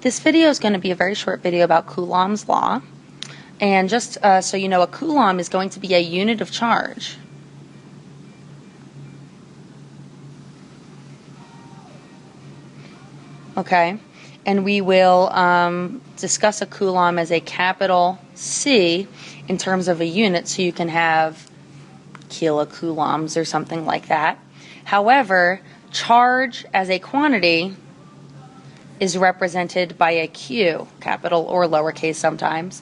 This video is going to be a very short video about Coulomb's law. And just so you know, a Coulomb is going to be a unit of charge. Okay, and we will discuss a Coulomb as a capital C in terms of a unit, so you can have kilocoulombs or something like that. However, charge as a quantity is represented by a Q, capital or lowercase sometimes.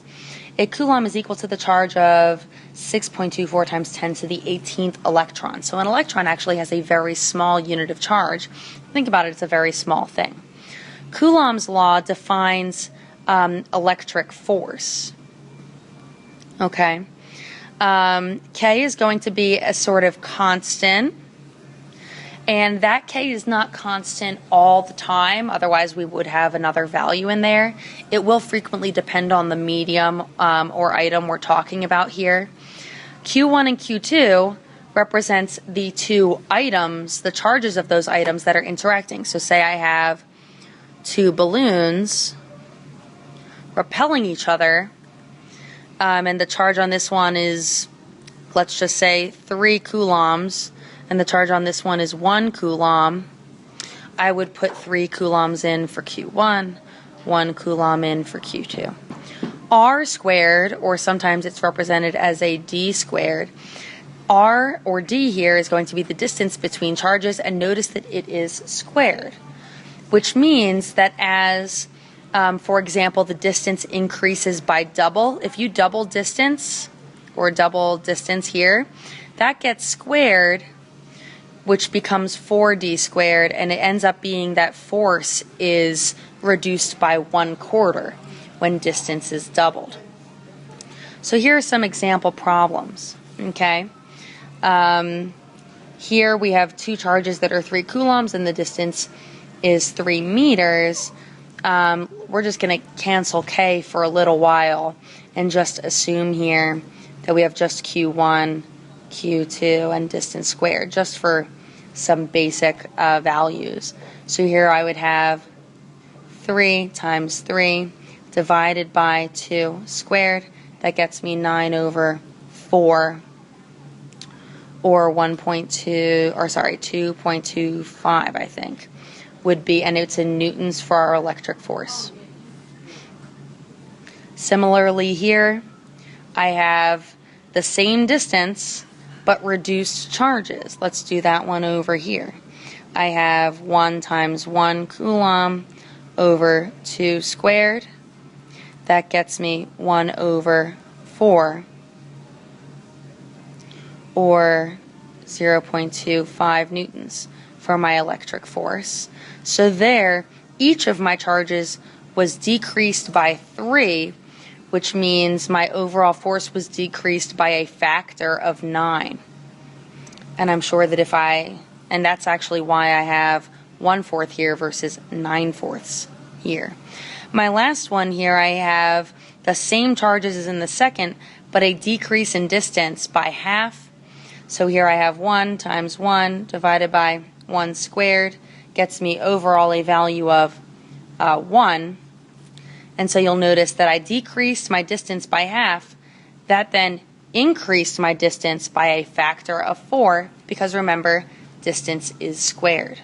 A Coulomb is equal to the charge of 6.24 times 10 to the 18th electron. So an electron actually has a very small unit of charge. Think about it, it's a very small thing. Coulomb's law defines electric force. Okay. K is going to be a sort of constant. And that K is not constant all the time, otherwise we would have another value in there. It will frequently depend on the medium or item we're talking about here. Q1 and Q2 represents the two items, the charges of those items that are interacting. So say I have two balloons repelling each other, and the charge on this one is, let's just say, 3 coulombs. And the charge on this one is 1 coulomb. I would put 3 coulombs in for Q1, 1 coulomb in for Q2. R squared, or sometimes it's represented as a D squared. R, or D here, is going to be the distance between charges, and notice that it is squared, which means that as, for example, the distance increases by double, if you double distance, or double distance here, that gets squared, which becomes 4D squared, and it ends up being that force is reduced by 1/4 when distance is doubled. So here are some example problems, okay? Here we have two charges that are 3 coulombs and the distance is 3 meters. We're just going to cancel K for a little while and just assume here that we have just Q1, Q2, and distance squared, just for some basic values. So here I would have 3 times 3 divided by 2 squared. That gets me 9/4, or 2.25, I think, would be, and it's in newtons for our electric force. Similarly here, I have the same distance but reduced charges. Let's do that one over here. I have 1 times 1 coulomb over 2 squared. That gets me 1/4, or 0.25 newtons for my electric force. So there, each of my charges was decreased by 3, which means my overall force was decreased by a factor of 9. And I'm sure that and that's actually why I have 1/4 here versus 9/4 here. My last one here, I have the same charges as in the second, but a decrease in distance by half. So here I have 1 times 1 divided by 1 squared, gets me overall a value of 1. And so you'll notice that I decreased my distance by half. That then increased my distance by a factor of 4, because remember, distance is squared.